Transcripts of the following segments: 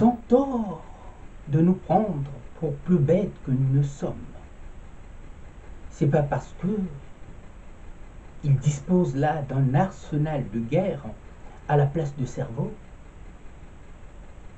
Ils ont tort de nous prendre pour plus bêtes que nous ne sommes. C'est pas parce que ils disposent là d'un arsenal de guerre à la place de cerveau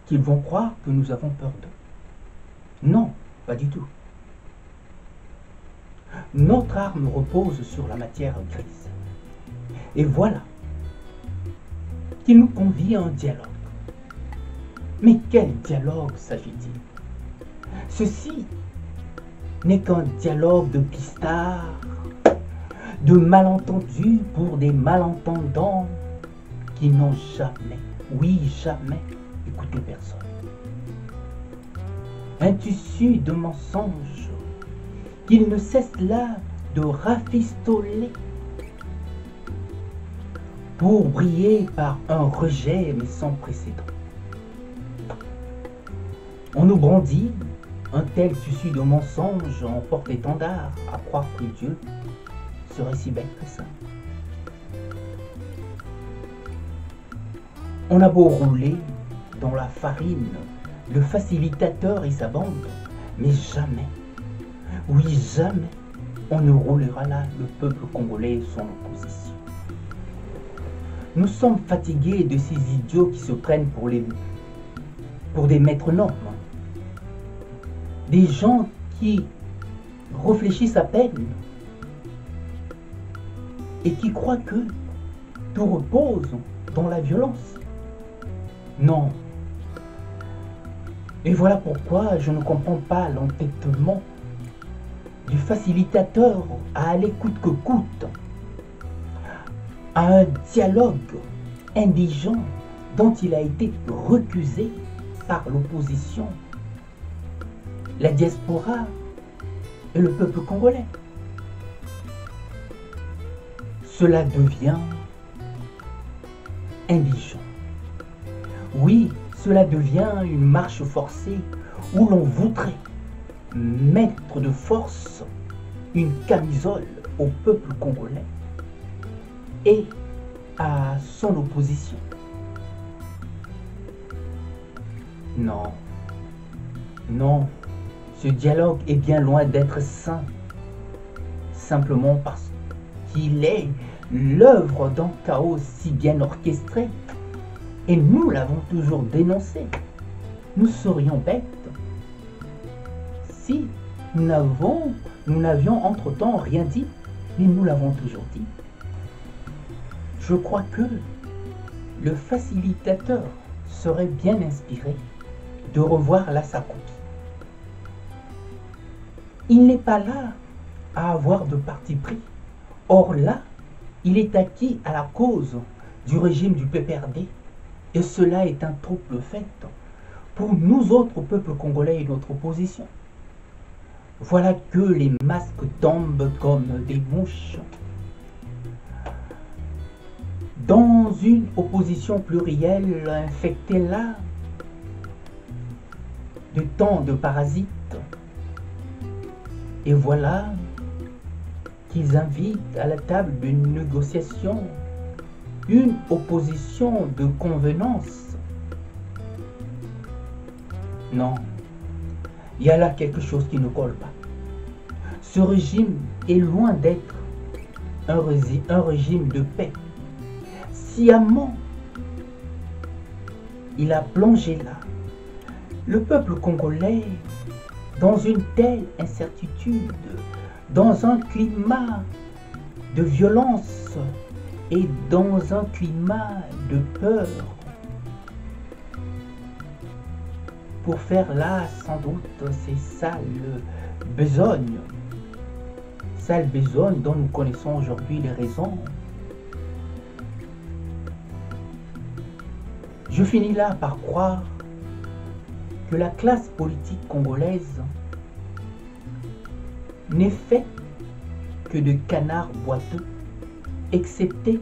qu'ils vont croire que nous avons peur d'eux. Non, pas du tout. Notre arme repose sur la matière grise. Et voilà qu'il nous convie à un dialogue. Mais quel dialogue s'agit-il? Ceci n'est qu'un dialogue de pistards, de malentendus pour des malentendants qui n'ont jamais, oui jamais, écouté personne. Un tissu de mensonges qu'ils ne cessent là de rafistoler pour briller par un rejet mais sans précédent. On nous brandit un tel tissu de mensonges en porte-étendard à croire que Dieu serait si bête que ça. On a beau rouler dans la farine le facilitateur et sa bande, mais jamais, oui jamais, on ne roulera là le peuple congolais et son opposition. Nous sommes fatigués de ces idiots qui se prennent pour des maîtres normes. Des gens qui réfléchissent à peine et qui croient que tout repose dans la violence. Non. Et voilà pourquoi je ne comprends pas l'entêtement du facilitateur à aller coûte que coûte à un dialogue indigent dont il a été recusé par l'opposition, la diaspora et le peuple congolais. Cela devient indigent. Oui, cela devient une marche forcée où l'on voudrait mettre de force une camisole au peuple congolais et à son opposition. Non, non, ce dialogue est bien loin d'être sain, simplement parce qu'il est l'œuvre d'un chaos si bien orchestré, et nous l'avons toujours dénoncé. Nous serions bêtes si nous n'avions entre-temps rien dit, mais nous l'avons toujours dit. Je crois que le facilitateur serait bien inspiré de revoir là sa copie. Il n'est pas là à avoir de parti pris. Or là, il est acquis à la cause du régime du PPRD. Et cela est un trouble fait pour nous autres peuples congolais et notre opposition. Voilà que les masques tombent comme des mouches. Dans une opposition plurielle infectée là de tant de parasites. Et voilà qu'ils invitent à la table de négociation une opposition de convenance. Non, il y a là quelque chose qui ne colle pas. Ce régime est loin d'être un régime de paix. Sciemment, il a plongé là le peuple congolais dans une telle incertitude, dans un climat de violence et dans un climat de peur, pour faire là sans doute ces sales besognes dont nous connaissons aujourd'hui les raisons. Je finis là par croire que la classe politique congolaise n'est faite que de canards boiteux, excepté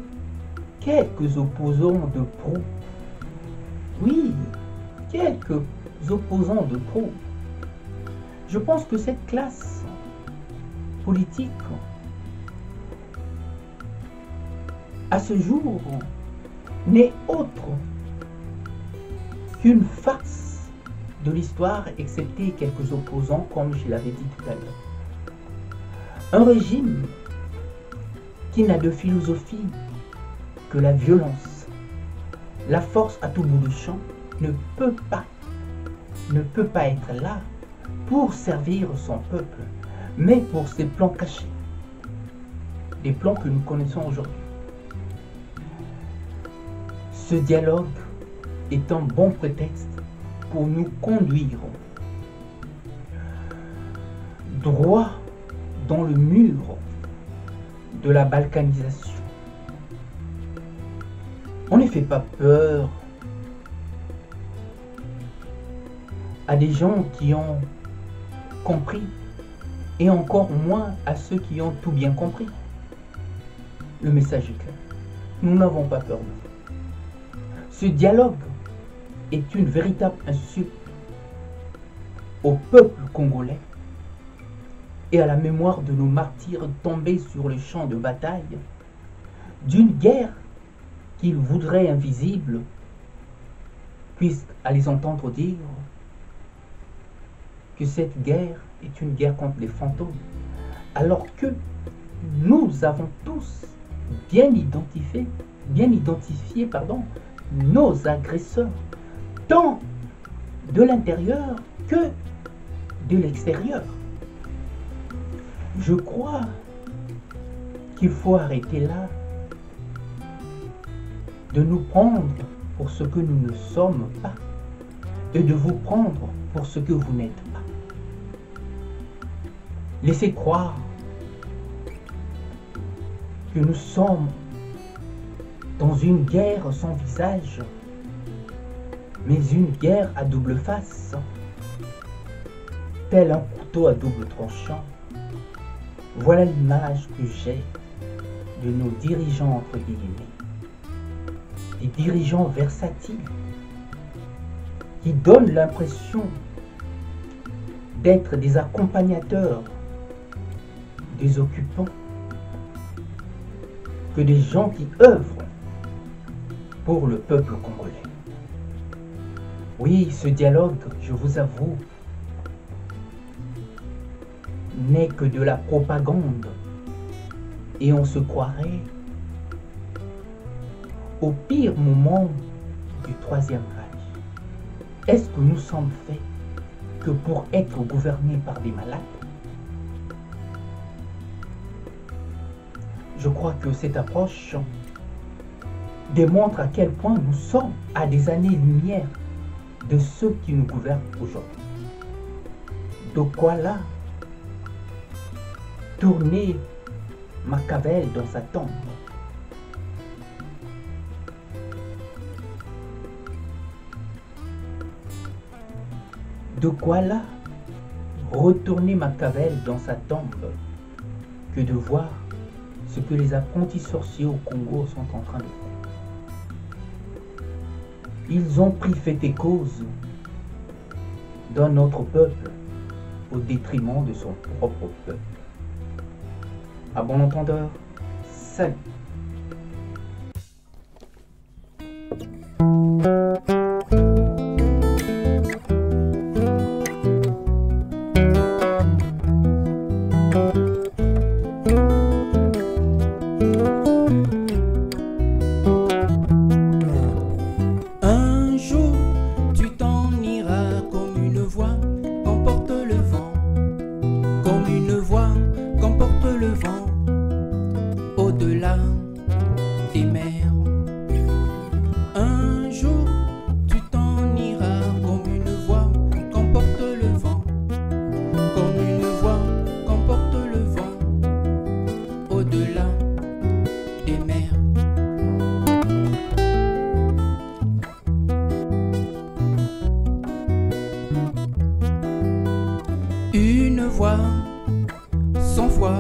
quelques opposants de pro. Oui, quelques opposants de pro. Je pense que cette classe politique, à ce jour, n'est autre qu'une farce de l'histoire, excepté quelques opposants, comme je l'avais dit tout à l'heure. Un régime qui n'a de philosophie que la violence, la force à tout bout de champ, ne peut pas être là pour servir son peuple, mais pour ses plans cachés, les plans que nous connaissons aujourd'hui. Ce dialogue est un bon prétexte pour nous conduire droit dans le mur de la balkanisation. On ne fait pas peur à des gens qui ont compris et encore moins à ceux qui ont tout bien compris. Le message est clair. Nous n'avons pas peur de vous. Ce dialogue est une véritable insulte au peuple congolais et à la mémoire de nos martyrs tombés sur le champ de bataille d'une guerre qu'ils voudraient invisible, puisqu'à les entendre dire que cette guerre est une guerre contre les fantômes, alors que nous avons tous bien identifié nos agresseurs, tant de l'intérieur que de l'extérieur. Je crois qu'il faut arrêter là de nous prendre pour ce que nous ne sommes pas et de vous prendre pour ce que vous n'êtes pas. Laissez croire que nous sommes dans une guerre sans visage, mais une guerre à double face, tel un couteau à double tranchant. Voilà l'image que j'ai de nos dirigeants entre guillemets, des dirigeants versatiles qui donnent l'impression d'être des accompagnateurs des occupants, que des gens qui œuvrent pour le peuple congolais. Oui, ce dialogue, je vous avoue, n'est que de la propagande et on se croirait au pire moment du Troisième Reich. Est-ce que nous sommes faits que pour être gouvernés par des malades? Je crois que cette approche démontre à quel point nous sommes à des années-lumière de ceux qui nous gouvernent aujourd'hui. De quoi là tourner Machiavel dans sa tombe. De quoi là retourner Machiavel dans sa tombe que de voir ce que les apprentis sorciers au Congo sont en train de faire. Ils ont pris fait et cause d'un autre peuple au détriment de son propre peuple. À bon entendeur, salut. Un jour, tu t'en iras comme une voix qu'emporte le vent, comme une voix qu'emporte le vent au-delà des mers. Un jour, tu t'en iras comme une voix qu'emporte le vent, comme une voix qu'emporte le vent au-delà des mers. Une voix sans foi